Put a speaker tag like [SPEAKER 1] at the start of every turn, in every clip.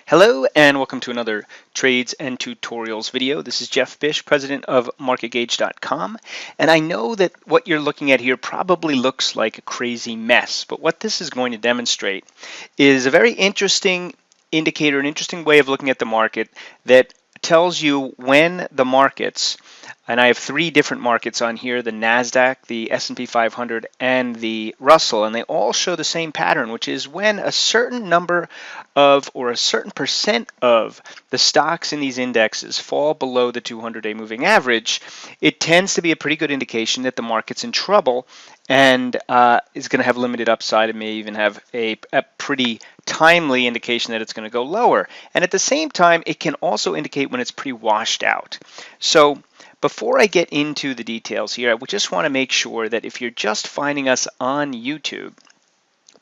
[SPEAKER 1] Hello and welcome to another Trades and Tutorials video. This is Jeff Bish, president of MarketGauge.com, and I know that what you're looking at here probably looks like a crazy mess, but what this is going to demonstrate is a very interesting indicator, an interesting way of looking at the market that tells you when the markets, and I have three different markets on here, the NASDAQ, the S&P 500, and the Russell, and they all show the same pattern, which is when a certain number of, or a certain percent of the stocks in these indexes fall below the 200-day moving average, it tends to be a pretty good indication that the market's in trouble and is going to have limited upside and may even have a pretty timely indication that it's going to go lower. And at the same time, it can also indicate when it's pretty washed out. So before I get into the details here, I just want to make sure that if you're just finding us on YouTube,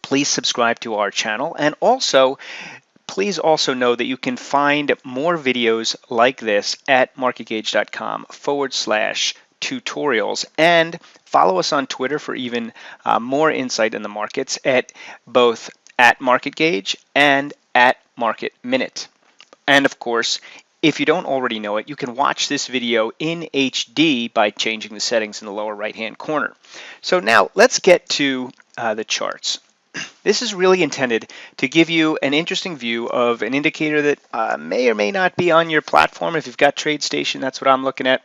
[SPEAKER 1] please subscribe to our channel, and also please also know that you can find more videos like this at marketgauge.com/tutorials, and follow us on Twitter for even more insight in the markets at both @MarketGauge and @MarketMinute. And of course, if you don't already know it, you can watch this video in HD by changing the settings in the lower right-hand corner. So now let's get to the charts. This is really intended to give you an interesting view of an indicator that may or may not be on your platform. If you've got TradeStation, that's what I'm looking at.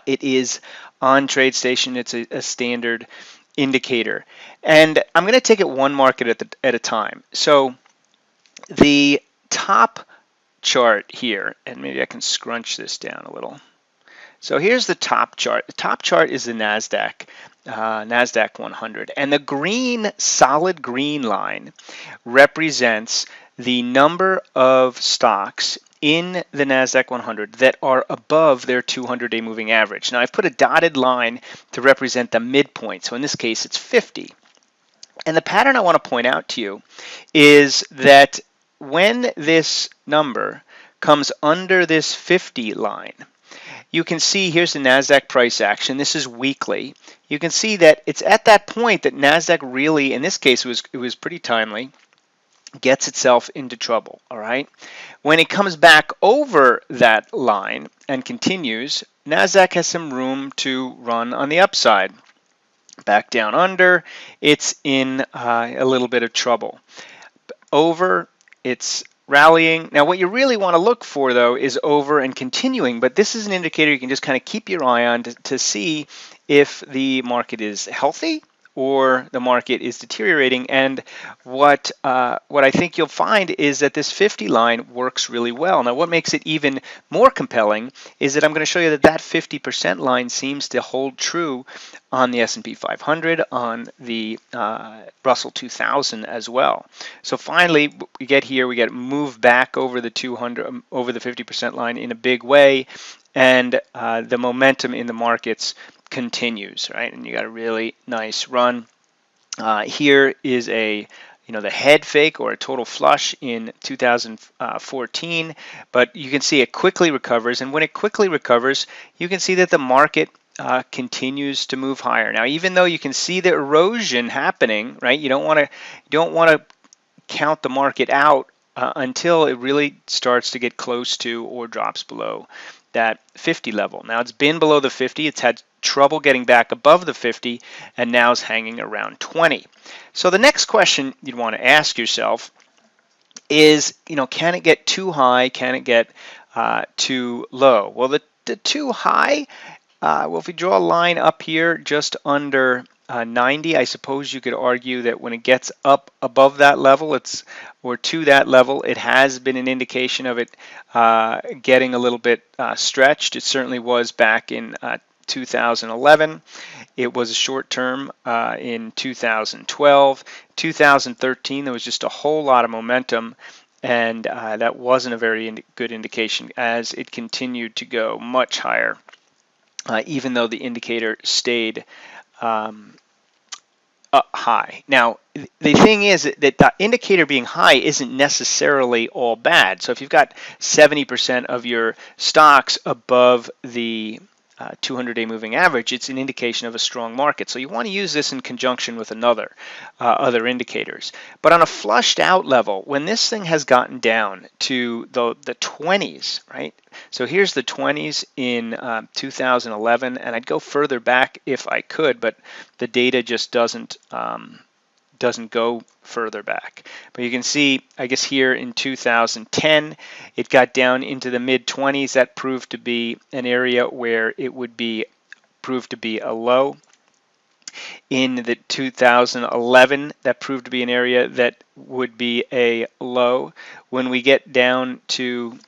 [SPEAKER 1] It is on TradeStation. It's a standard indicator. And I'm going to take it one market at a time. So the top chart here, and maybe I can scrunch this down a little. So here's the top chart. The top chart is the NASDAQ 100, and the green, solid green line represents the number of stocks in the NASDAQ 100 that are above their 200-day moving average. Now I've put a dotted line to represent the midpoint, so in this case it's 50. And the pattern I want to point out to you is that when this number comes under this 50 line, you can see here's the NASDAQ price action. This is weekly. You can see that it's at that point that NASDAQ really, in this case, it was pretty timely, gets itself into trouble. All right. When it comes back over that line and continues, NASDAQ has some room to run on the upside. Back down under, it's in a little bit of trouble. Over, it's rallying. Now what you really want to look for though is over and continuing, but this is an indicator you can just kind of keep your eye on to see if the market is healthy or the market is deteriorating. And what I think you'll find is that this 50 line works really well. Now what makes it even more compelling is that I'm going to show you that that 50% line seems to hold true on the S&P 500, on the Russell 2000 as well. So finally we get here, we get moved back over the 200, over the 50% line in a big way, and the momentum in the markets continues, right? And you got a really nice run. Here is the head fake or a total flush in 2014, but you can see it quickly recovers, and when it quickly recovers, you can see that the market continues to move higher. Now, even though you can see the erosion happening, right? You don't want to count the market out until it really starts to get close to or drops below that 50 level. Now it's been below the 50, it's had trouble getting back above the 50, and now is hanging around 20. So the next question you'd want to ask yourself is, can it get too high? Can it get too low? Well, the too high, well, if we draw a line up here just under 90, I suppose you could argue that when it gets up above that level, or to that level, it has been an indication of it getting a little bit stretched. It certainly was back in 2011. It was a short term in 2012. 2013, there was just a whole lot of momentum, and that wasn't a very good indication as it continued to go much higher, even though the indicator stayed high. Now, the thing is that the indicator being high isn't necessarily all bad. So if you've got 70% of your stocks above the 200-day moving average, it's an indication of a strong market. So you want to use this in conjunction with other indicators. But on a flushed out level, when this thing has gotten down to the 20s, right? So here's the 20s in 2011, and I'd go further back if I could, but the data just doesn't go further back. But you can see, I guess here in 2010, it got down into the mid 20s. That proved to be an area where it would be proved to be a low. In the 2011, that proved to be an area that would be a low. When we get down to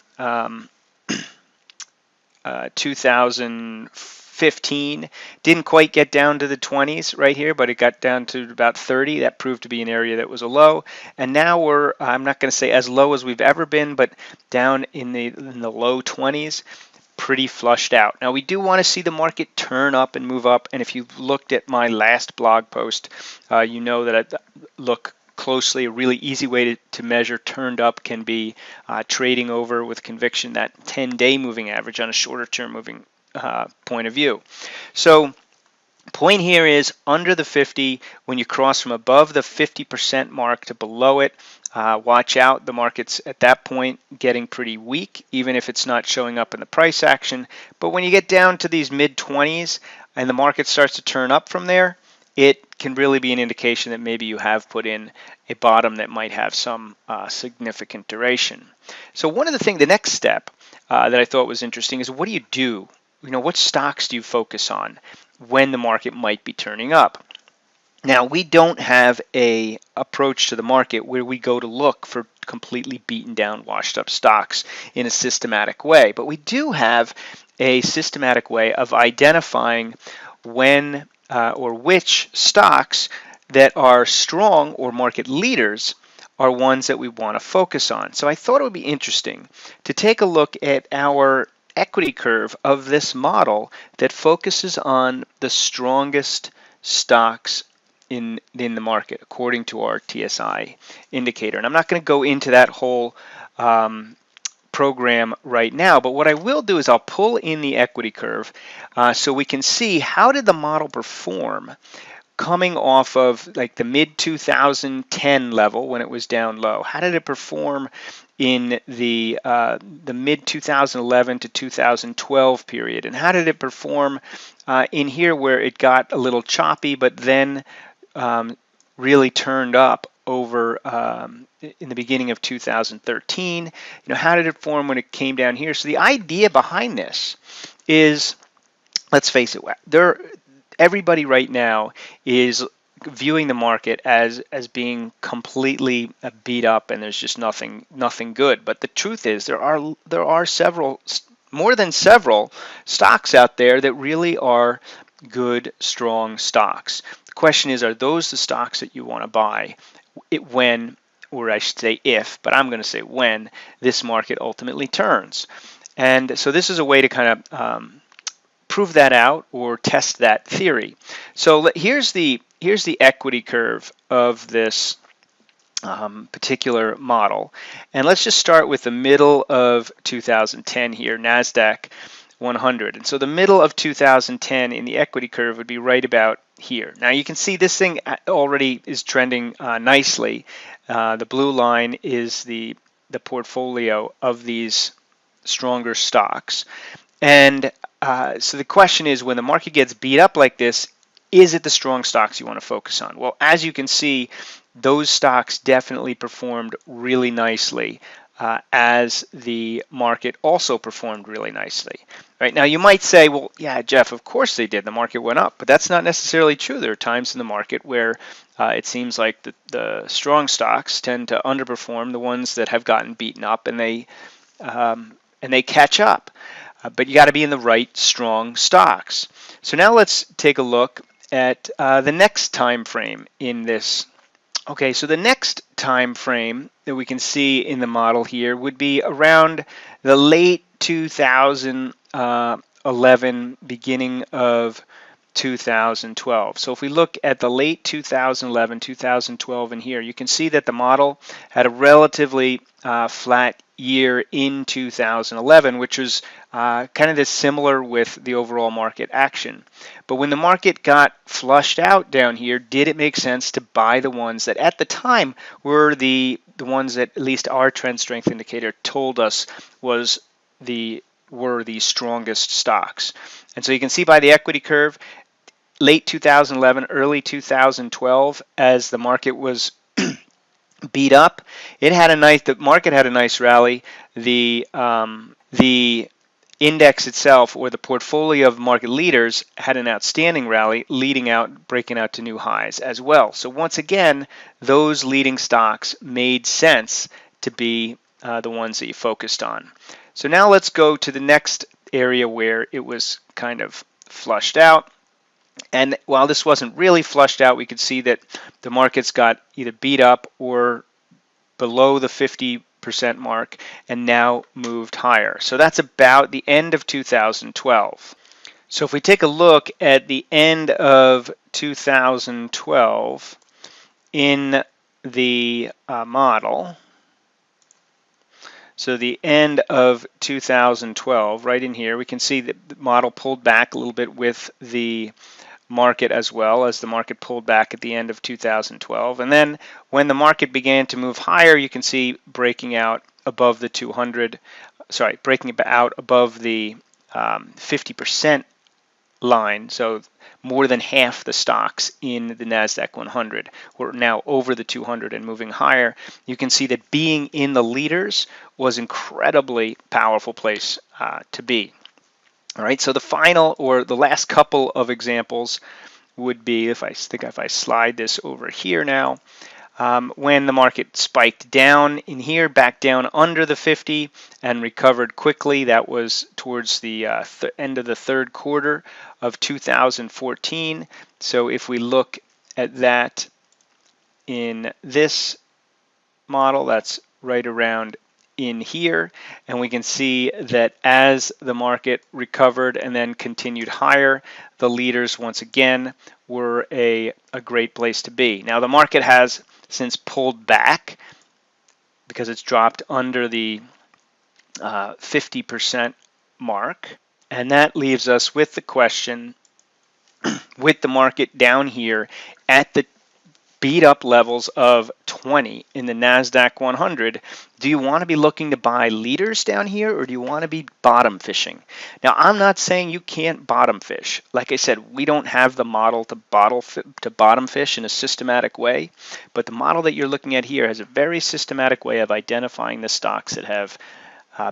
[SPEAKER 1] 2015, didn't quite get down to the 20s right here, but it got down to about 30. That proved to be an area that was a low. And now we're, I'm not going to say as low as we've ever been, but down in the low 20s, pretty flushed out. Now we do want to see the market turn up and move up. And if you've looked at my last blog post, you know that I look closely. A really easy way to measure turned up can be trading over with conviction that 10-day moving average on a shorter term moving point of view. So point here is under the 50, when you cross from above the 50% mark to below it, watch out. The market's at that point getting pretty weak, even if it's not showing up in the price action. But when you get down to these mid 20s and the market starts to turn up from there, it can really be an indication that maybe you have put in a bottom that might have some significant duration. So one of the next step that I thought was interesting is, what do you do? You know, what stocks do you focus on when the market might be turning up? Now, we don't have a approach to the market where we go to look for completely beaten down, washed up stocks in a systematic way, but we do have a systematic way of identifying when or which stocks that are strong or market leaders are ones that we want to focus on. So I thought it would be interesting to take a look at our equity curve of this model that focuses on the strongest stocks in the market according to our TSI indicator. And I'm not going to go into that whole program right now, but what I will do is I'll pull in the equity curve so we can see how did the model perform coming off of like the mid 2010 level when it was down low. How did it perform in the mid 2011 to 2012 period, and how did it perform in here where it got a little choppy but then really turned up over in the beginning of 2013? You know, how did it form when it came down here? So the idea behind this is, let's face it, everybody right now is viewing the market as being completely beat up and there's just nothing good. But the truth is there are several, more than several stocks out there that really are good, strong stocks. The question is, are those the stocks that you want to buy when, or I should say if, but I'm going to say when, this market ultimately turns? And so this is a way to kind of prove that out or test that theory. So here's the equity curve of this particular model, and let's just start with the middle of 2010 here, NASDAQ 100. And so the middle of 2010 in the equity curve would be right about here. Now you can see this thing already is trending nicely. The blue line is the portfolio of these stronger stocks. And so the question is, when the market gets beat up like this, is it the strong stocks you want to focus on? Well, as you can see, those stocks definitely performed really nicely as the market also performed really nicely. Right now, you might say, well, yeah, Jeff, of course they did. The market went up, but that's not necessarily true. There are times in the market where it seems like the strong stocks tend to underperform the ones that have gotten beaten up, and they catch up. But you got to be in the right strong stocks. So now let's take a look at the next time frame in this. Okay, so the next time frame that we can see in the model here would be around the late 2011, beginning of 2012. So if we look at the late 2011, 2012 in here, you can see that the model had a relatively flat year in 2011, which was kind of this similar with the overall market action. But when the market got flushed out down here, did it make sense to buy the ones that at the time were the ones that at least our trend strength indicator told us were the strongest stocks? And so you can see by the equity curve, late 2011, early 2012, as the market was beat up, the market had a nice rally. The index itself, or the portfolio of market leaders, had an outstanding rally, breaking out to new highs as well. So once again, those leading stocks made sense to be the ones that you focused on. So now let's go to the next area where it was kind of flushed out. And while this wasn't really flushed out, we could see that the markets got either beat up or below the 50% mark and now moved higher. So that's about the end of 2012. So if we take a look at the end of 2012 in the model, so the end of 2012, right in here, we can see that the model pulled back a little bit with the market as well, as the market pulled back at the end of 2012. And then when the market began to move higher, you can see breaking out above the 50% line. So more than half the stocks in the NASDAQ 100 were now over the 200 and moving higher. You can see that being in the leaders was incredibly powerful place to be. All right, so the final or the last couple of examples would be, if I slide this over here now, when the market spiked down in here, back down under the 50 and recovered quickly. That was towards the end of the third quarter of 2014. So if we look at that in this model, that's right around in here, and we can see that as the market recovered and then continued higher, the leaders once again were a great place to be. Now the market has since pulled back because it's dropped under the 50% mark, and that leaves us with the question, with the market down here at the beat up levels of 20 in the NASDAQ 100, do you want to be looking to buy leaders down here, or do you want to be bottom fishing? Now, I'm not saying you can't bottom fish. Like I said, we don't have the model to bottom fish in a systematic way, but the model that you're looking at here has a very systematic way of identifying the stocks that have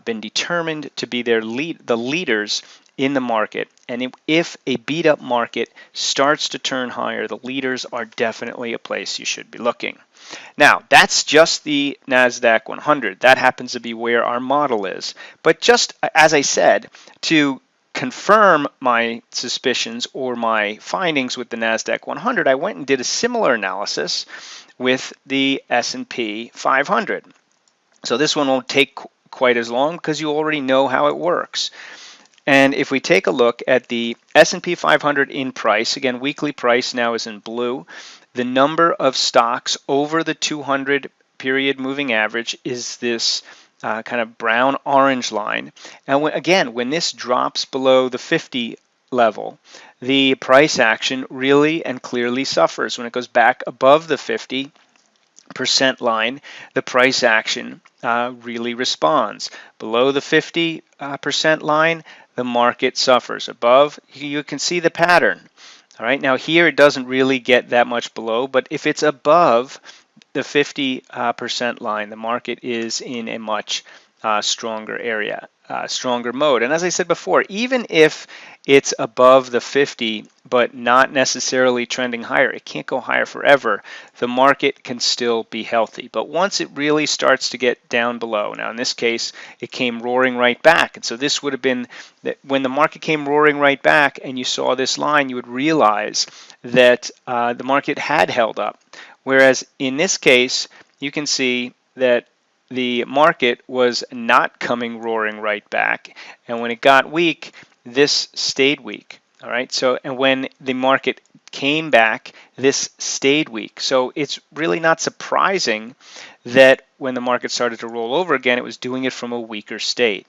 [SPEAKER 1] been determined to be the leaders in the market. And if a beat up market starts to turn higher, the leaders are definitely a place you should be looking. Now, that's just the NASDAQ 100. That happens to be where our model is. But just as I said, to confirm my suspicions or my findings with the NASDAQ 100, I went and did a similar analysis with the S&P 500. So this one won't take quite as long because you already know how it works. And if we take a look at the S&P 500 in price, again, weekly price now is in blue. The number of stocks over the 200 period moving average is this kind of brown-orange line. And again, when this drops below the 50 level, the price action really and clearly suffers. When it goes back above the 50% line, the price action really responds. Below the 50% line, the market suffers. Above, you can see the pattern. All right, now here it doesn't really get that much below, but if it's above the 50% line, the market is in a much stronger area, stronger mode. And as I said before, even if it's above the 50 but not necessarily trending higher, it can't go higher forever, the market can still be healthy. But once it really starts to get down below, now in this case it came roaring right back, and so this would have been that when the market came roaring right back and you saw this line, you would realize that the market had held up. Whereas in this case, you can see that the market was not coming roaring right back, and when it got weak, this stayed weak. All right, so and when the market came back, this stayed weak. So it's really not surprising that when the market started to roll over again, it was doing it from a weaker state.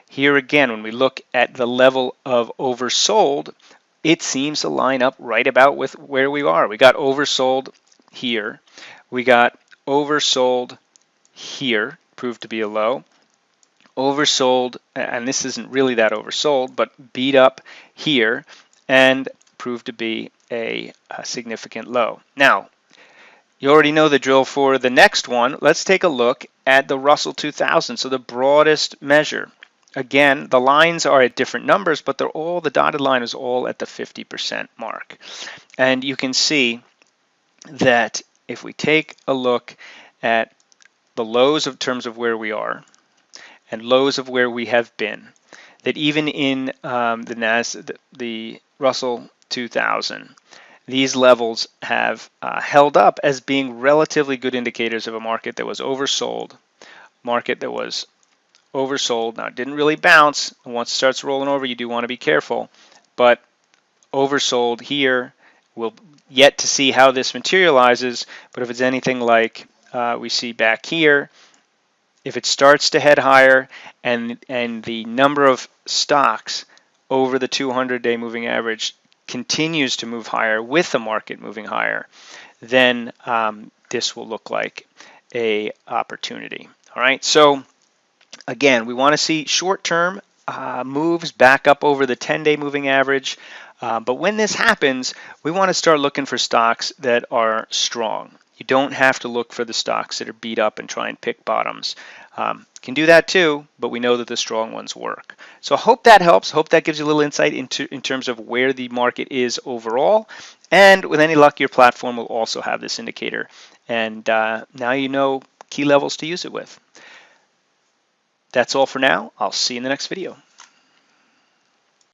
[SPEAKER 1] Here again, when we look at the level of oversold, it seems to line up right about with where we are. We got oversold here. We got oversold here, proved to be a low. Oversold, and this isn't really that oversold, but beat up here and proved to be a significant low. Now, you already know the drill for the next one. Let's take a look at the Russell 2000, so the broadest measure. Again, the lines are at different numbers, but they're all, the dotted line is all at the 50% mark. And you can see that if we take a look at the lows in terms of where we are and lows of where we have been, that even in the Russell 2000, these levels have held up as being relatively good indicators of a market that was oversold, market that was oversold. Now, it didn't really bounce. Once it starts rolling over, you do want to be careful, but oversold here. We'll yet to see how this materializes, but if it's anything like we see back here, if it starts to head higher and the number of stocks over the 200-day moving average continues to move higher with the market moving higher, then this will look like a opportunity. All right, so again, we want to see short-term moves back up over the 10-day moving average. But when this happens, we want to start looking for stocks that are strong. You don't have to look for the stocks that are beat up and try and pick bottoms. You can do that too, but we know that the strong ones work. So I hope that helps. Hope that gives you a little insight in terms of where the market is overall. And with any luck, your platform will also have this indicator. And now you know key levels to use it with. That's all for now. I'll see you in the next video.